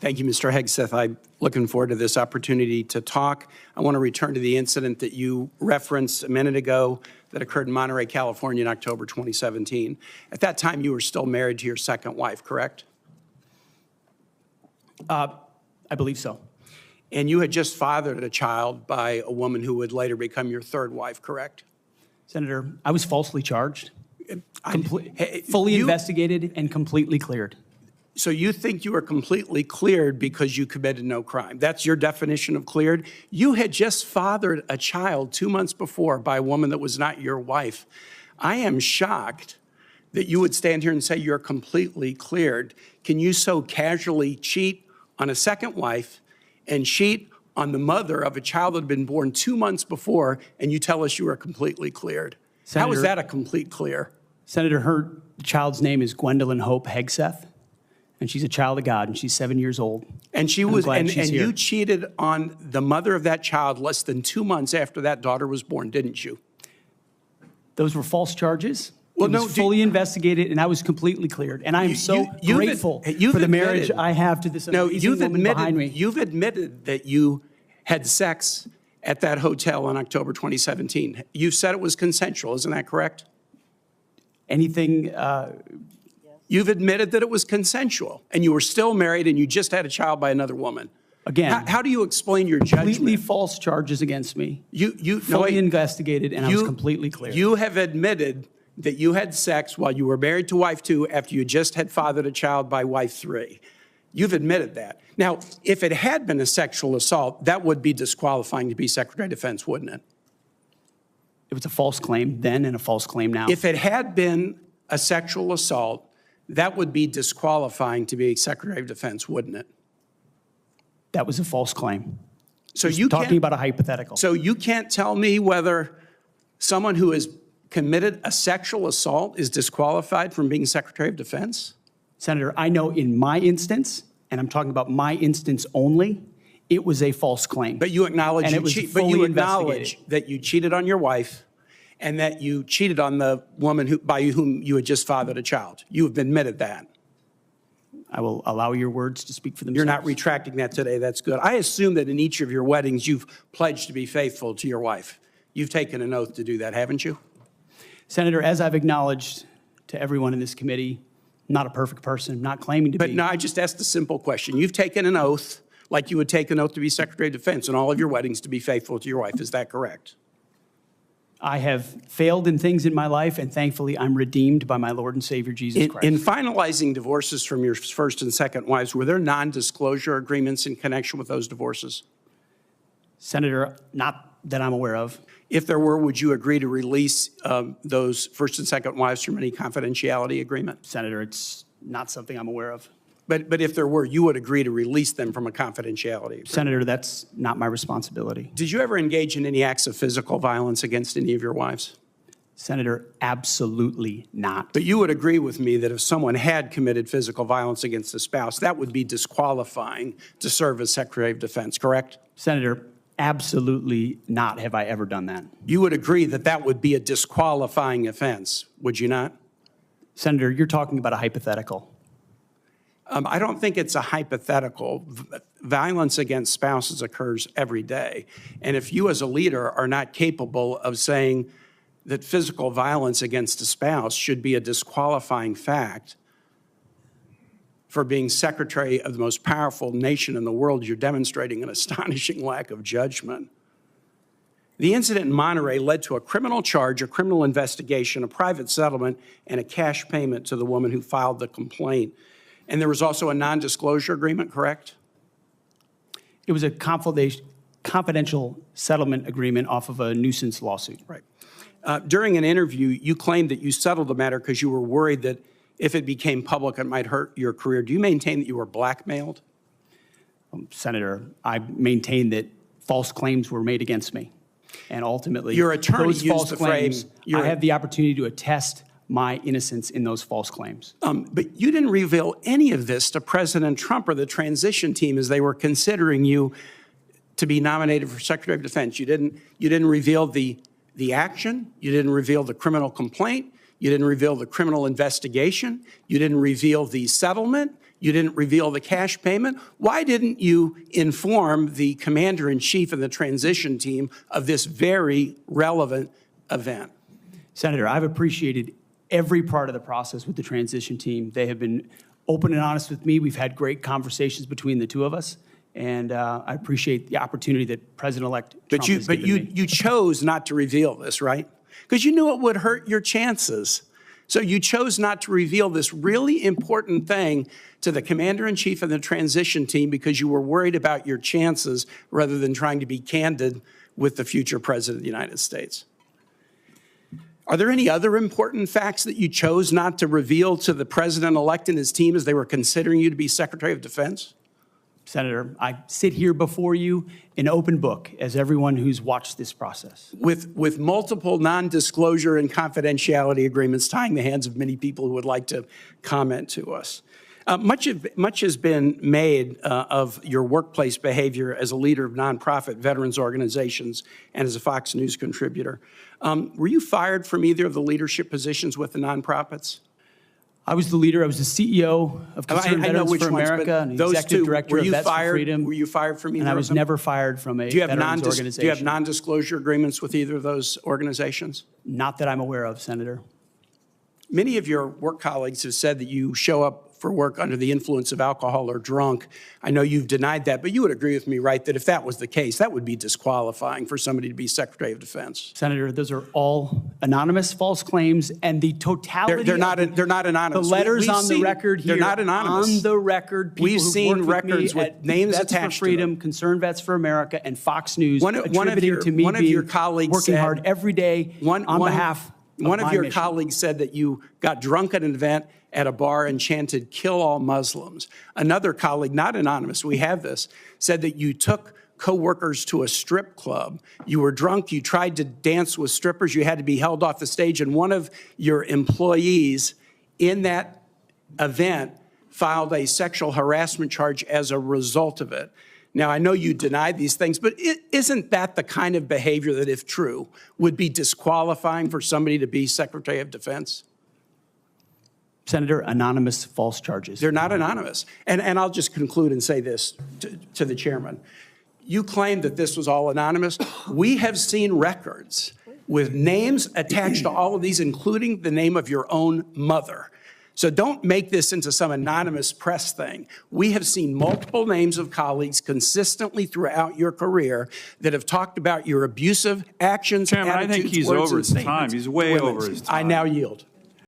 Thank you, Mr. Hegseth. I'm looking forward to this opportunity to talk. I want to return to the incident that you referenced a minute ago that occurred in Monterey, California in October 2017. At that time, you were still married to your second wife, correct? I believe so. And you had just fathered a child by a woman who would later become your third wife, correct? Senator, I was falsely charged, fully investigated, and completely cleared. So you think you were completely cleared because you committed no crime. That's your definition of cleared? You had just fathered a child 2 months before by a woman that was not your wife. I am shocked that you would stand here and say you're completely cleared. Can you so casually cheat on a second wife and cheat on the mother of a child that had been born 2 months before, and you tell us you are completely cleared? Senator, how is that a complete clear? Senator, her child's name is Gwendolyn Hope Hegseth, and she's a child of God, and she's 7 years old. And she was, and you cheated on the mother of that child less than 2 months after that daughter was born, didn't you? Those were false charges. Well, it was fully investigated, and I was completely cleared. And I am so grateful for the marriage I have to this amazing woman behind me. You've admitted that you had sex at that hotel in October 2017. You said it was consensual, isn't that correct? Anything? You've admitted that it was consensual, and you were still married, and you just had a child by another woman. Again, how do you explain your judgment? Completely false charges against me. You fully investigated, and I was completely clear. You have admitted that you had sex while you were married to wife 2 after you just had fathered a child by wife 3. You've admitted that. Now, if it had been a sexual assault, that would be disqualifying to be Secretary of Defense, wouldn't it? It was a false claim then and a false claim now. If it had been a sexual assault, that would be disqualifying to be Secretary of Defense, wouldn't it? That was a false claim. So you're talking about a hypothetical. So you can't tell me whether someone who has committed a sexual assault is disqualified from being Secretary of Defense? Senator, I know in my instance, and I'm talking about my instance only, it was a false claim. But you acknowledge, that you cheated on your wife and that you cheated on the woman by whom you had just fathered a child. You have admitted that. I will allow your words to speak for themselves. You're not retracting that today. That's good. I assume that in each of your weddings, you've pledged to be faithful to your wife. You've taken an oath to do that, haven't you? Senator, as I've acknowledged to everyone in this committee, not a perfect person, not claiming to be. But no, I just asked a simple question. You've taken an oath like you would take an oath to be Secretary of Defense in all of your weddings to be faithful to your wife. Is that correct? I have failed in things in my life, and thankfully I'm redeemed by my Lord and Savior, Jesus Christ. In finalizing divorces from your first and second wives, were there non-disclosure agreements in connection with those divorces? Senator, not that I'm aware of. If there were, would you agree to release those first and second wives from any confidentiality agreement? Senator, it's not something I'm aware of. But if there were, you would agree to release them from a confidentiality agreement? Senator, that's not my responsibility. Did you ever engage in any acts of physical violence against any of your wives? Senator, absolutely not. But you would agree with me that if someone had committed physical violence against a spouse, that would be disqualifying to serve as Secretary of Defense, correct? Senator, absolutely not have I ever done that. You would agree that that would be a disqualifying offense, would you not? Senator, you're talking about a hypothetical. I don't think it's a hypothetical. Violence against spouses occurs every day. And if you as a leader are not capable of saying that physical violence against a spouse should be a disqualifying fact for being Secretary of the most powerful nation in the world, you're demonstrating an astonishing lack of judgment. The incident in Monterey led to a criminal charge, a criminal investigation, a private settlement, and a cash payment to the woman who filed the complaint. And there was also a non-disclosure agreement, correct? It was a confidential settlement agreement off of a nuisance lawsuit. Right. During an interview, you claimed that you settled the matter because you were worried that if it became public, it might hurt your career. Do you maintain that you were blackmailed? Senator, I maintain that false claims were made against me. And ultimately, your attorney those used false the claims, phrase, I have the opportunity to attest my innocence in those false claims. But you didn't reveal any of this to President Trump or the transition team as they were considering you to be nominated for Secretary of Defense. You didn't reveal the action. You didn't reveal the criminal complaint. You didn't reveal the criminal investigation. You didn't reveal the settlement. You didn't reveal the cash payment. Why didn't you inform the commander-in-chief and the transition team of this very relevant event? Senator, I've appreciated every part of the process with the transition team. They have been open and honest with me. We've had great conversations between the two of us, and I appreciate the opportunity that President-elect Trump has given me. You chose not to reveal this, right? Because you knew it would hurt your chances. So you chose not to reveal this really important thing to the commander-in-chief and the transition team because you were worried about your chances rather than trying to be candid with the future president of the United States. Are there any other important facts that you chose not to reveal to the president-elect and his team as they were considering you to be Secretary of Defense? Senator, I sit here before you an open book, as everyone who's watched this process. With multiple non-disclosure and confidentiality agreements tying the hands of many people who would like to comment to us. Much has been made of your workplace behavior as a leader of nonprofit veterans organizations and as a Fox News contributor. Were you fired from either of the leadership positions with the nonprofits? I was the leader. I was the CEO of Concerned Veterans for America and the executive director of Vets for Freedom. Were you fired from either and I was never fired from a veterans organization. Do you have non-disclosure agreements with either of those organizations? Not that I'm aware of, Senator. Many of your work colleagues have said that you show up for work under the influence of alcohol or drunk. I know you've denied that, but you would agree with me, right, that if that was the case, that would be disqualifying for somebody to be Secretary of Defense. Senator, those are all anonymous false claims, and the totality they're not anonymous. The letters on the record here. They're not anonymous. On the record, we've seen records with names attached to them. Vets for Freedom, Concerned Vets for America, and Fox News attributing to me working hard every day on behalf of One of your colleagues said that you got drunk at an event at a bar and chanted, "Kill all Muslims." Another colleague, not anonymous, we have this, said that you took coworkers to a strip club. You were drunk, you tried to dance with strippers, you had to be held off the stage, and one of your employees in that event filed a sexual harassment charge as a result of it. Now, I know you denied these things, but isn't that the kind of behavior that, if true, would be disqualifying for somebody to be Secretary of Defense? Senator, anonymous false charges. They're not anonymous. And I'll just conclude and say this to the chairman. You claim that this was all anonymous. We have seen records with names attached to all of these, including the name of your own mother. So don't make this into some anonymous press thing. We have seen multiple names of colleagues consistently throughout your career that have talked about your abusive actions, Chairman, attitudes, I think he's words, over and his time. He's way over his time. I now yield.